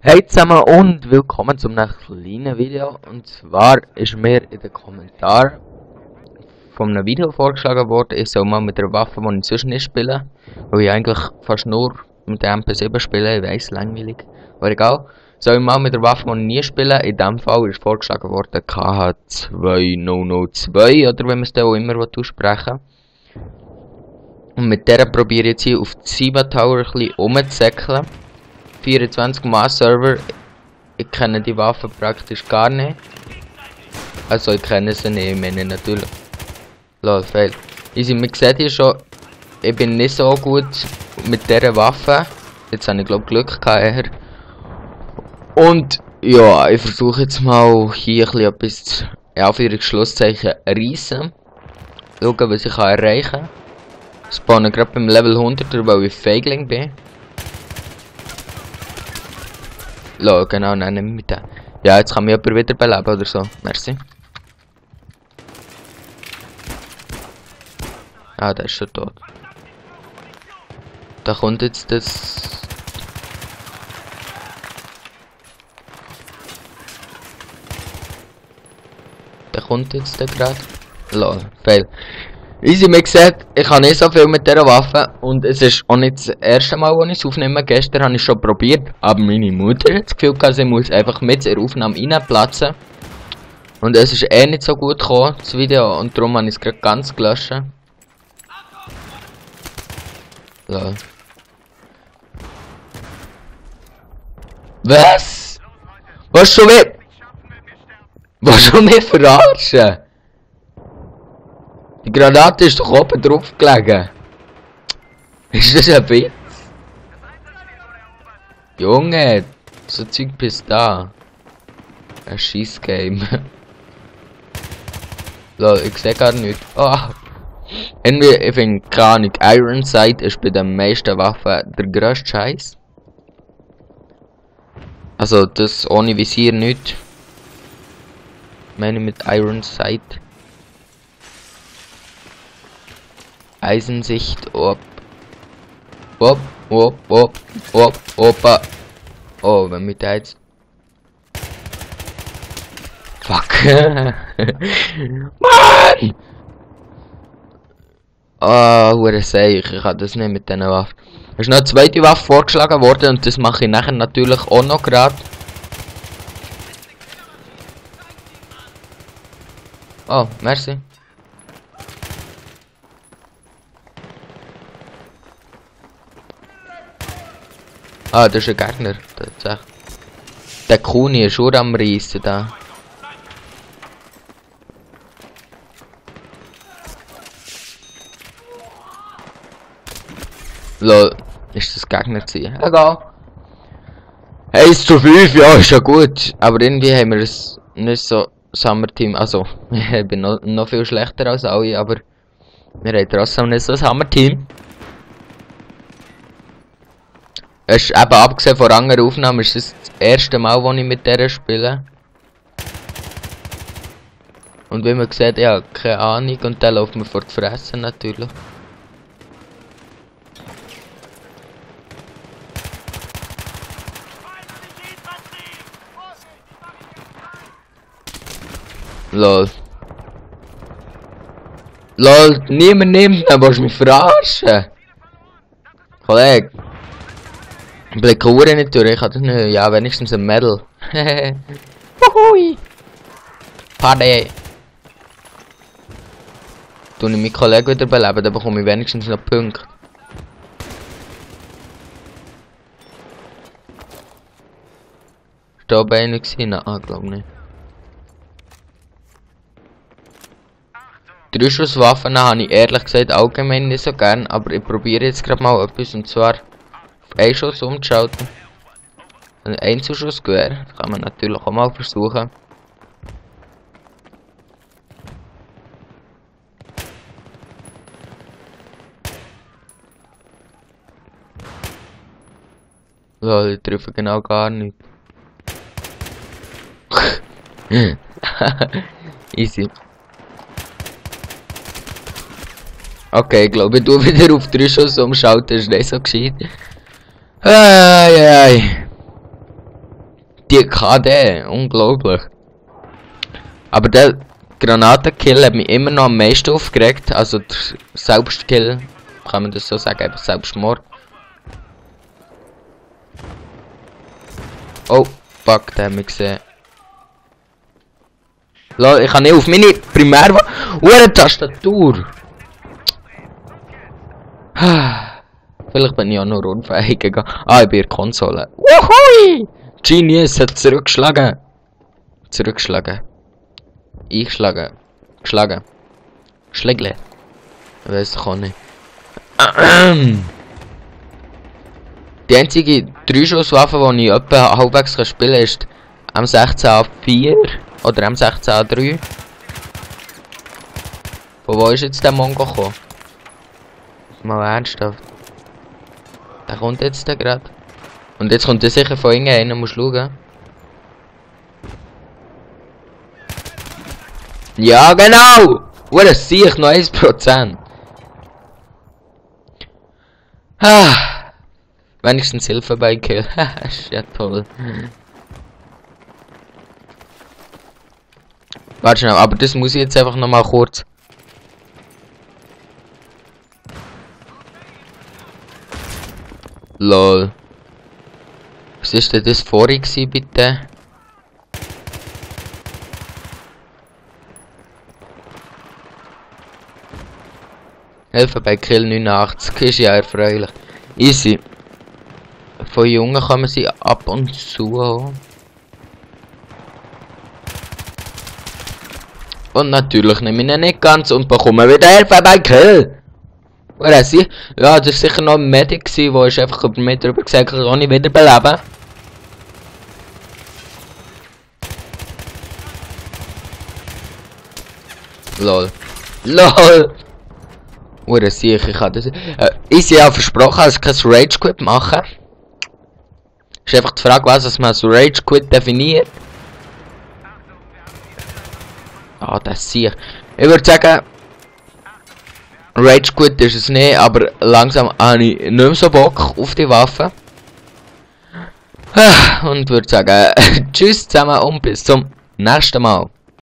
Hey zusammen und willkommen zum nächsten kleinen Video. Und zwar ist mir in den Kommentaren von einem Video vorgeschlagen worden, ich soll mal mit einer Waffe, die ich sonst nicht spiele, weil ich eigentlich fast nur mit der MP7 spiele, ich weiss, langweilig, aber egal. Soll ich mal mit der Waffe, die ich nie spiele, in diesem Fall ist vorgeschlagen worden KH-202 oder wenn man es da auch immer aussprechen will. Und mit der probiere ich jetzt hier auf die Siba Tower ein bisschen rumzusäckeln. 24 Mass Server, ich kenne die Waffe praktisch gar nicht. Also ich kenne sie nicht, ich meine natürlich. Lol, fail. Easy, man sieht hier schon, ich bin nicht so gut mit dieser Waffe. Jetzt habe ich glaube Glück gehabt eher. Und ja, ich versuche jetzt mal hier ein bisschen etwas, in Anführungs-Schlusszeichen, reissen. Schauen, was ich erreichen kann. Ich spawne gerade beim Level 100, weil ich Feigling bin. Lol, genau, nein, mit dem. Ja, jetzt kann mich jemand wieder beleben oder so. Merci. Ah, der ist schon tot. Da kommt jetzt das. Da kommt jetzt der gerade. Lol, fail. Easy, mir gesagt, ich habe nicht so viel mit dieser Waffe und es ist auch nicht das erste Mal, als ich es aufnehme. Gestern habe ich es schon probiert, aber meine Mutter hat das Gefühl gehabt, sie muss einfach mit der Aufnahme reinplatzen. Und es ist eh nicht so gut gekommen, das Video, und darum habe ich es gerade ganz gelöscht. Lol. Was? Was schon mit? Was schon mit verarschen? Die Granate ist doch oben drauf gelegen. Ist das ein Witz? Junge, so Zeug bis da. Ein Scheiss-Game. Lol, ich seh gar nicht. Oh. Irgendwie, ich finde, keine Ahnung, Iron Sight ist bei den meisten Waffen der grösste Scheiß. Also, das ohne Visier nicht. Ich meine mit Iron Sight. Eisensicht, op. Op, op, op, op, opa. Oh, wenn wir da jetzt. Fuck. Mann! Ah, hure Seich, ich kann das nicht mit diesen Waffen. Es ist noch eine zweite Waffe vorgeschlagen worden und das mache ich nachher natürlich auch noch gerade. Oh, merci. Ah, das ist ein Gegner, tatsächlich. Der Kuni ist schon am Reissen da. Lol, ist das Gegner gewesen? Egal. 1:5, ja, ist ja gut. Aber irgendwie haben wir es nicht so Summer-Team. Also, ich bin noch viel schlechter als alle, aber wir haben trotzdem nicht so ein Summer-Team. Es ist eben, abgesehen von anderen Aufnahmen, ist es das erste Mal, wo ich mit der spiele. Und wie man sieht, ja, keine Ahnung, und dann läuft mir vor die Fresse natürlich. Lol. Lol, niemand nimmt ihn, willst du mich verarschen? Kollege. Ich blicke Uhr nicht durch, ich hatte nicht. Ja, wenigstens ein Medal. Hui! Party! Tue ich meinen Kollegen wieder beleben, dann bekomme ich wenigstens noch Punkte. Ist da oben einer gewesen? Ah, glaube nicht. 3-Schuss-Waffen habe ich ehrlich gesagt allgemein nicht so gern, aber ich probiere jetzt gerade mal etwas, und zwar auf einen Schuss umzuschalten. Ein Einzelschussgewehr, das kann man natürlich auch mal versuchen. So, ich treffe genau gar nicht. Easy. Okay, ich glaube, du wieder auf 3 Schuss umschalten, ist nicht so gescheit. Ei. die KD, unglaublich. Aber der Granatenkill hat mich immer noch am meisten aufgeregt. Also der Selbstkill, kann man das so sagen, einfach Selbstmord. Oh, fuck, der hat mich gesehen. Lol, ich kann nicht auf meine Tastatur. Vielleicht bin ich auch noch unfähig gegangen. Ah, ich bin in der Konsole. Wuhui! Genius hat zurückgeschlagen. Zurückgeschlagen. Eingeschlagen. Geschlagen. Schlägle. Ich weiß doch auch nicht. Die einzige 3-Schusswaffe, die ich etwa halbwegs spielen kann, ist M16A4 oder M16A3. Von wo ist jetzt der Mongo gekommen? Mal ernsthaft. Der kommt jetzt gerade. Und jetzt kommt der sicher von irgendeinem, muss schauen. Ja, genau! Das sehe ich noch 1%. Wenigstens Hilfe bei Kill. Ist ja toll. Warte schnell, aber das muss ich jetzt einfach noch mal kurz. Lol. Was ist denn das vorhin gewesen, bitte? Hilfe bei Kill 89 ist ja erfreulich. Easy. Von Jungen kann man sie ab und zu holen. Und natürlich nehme ich ihn nicht ganz und bekomme wieder Hilfe bei Kill. Oder sie? Ja, das war sicher noch ein Medic, der ist einfach über mich drüber gesagt, ich kann nicht wiederbeleben. Lol. LOL! Oder sicher, ich kann das. Ich ja versprochen, dass ich kein Rage Quit mache. Ist einfach die Frage, was man als Rage Quit definiert. Ah, das sehe ich. Ich würde sagen, Rage Quit ist es nicht, aber langsam habe ich nicht mehr so Bock auf die Waffe. Und würde sagen, tschüss zusammen und bis zum nächsten Mal.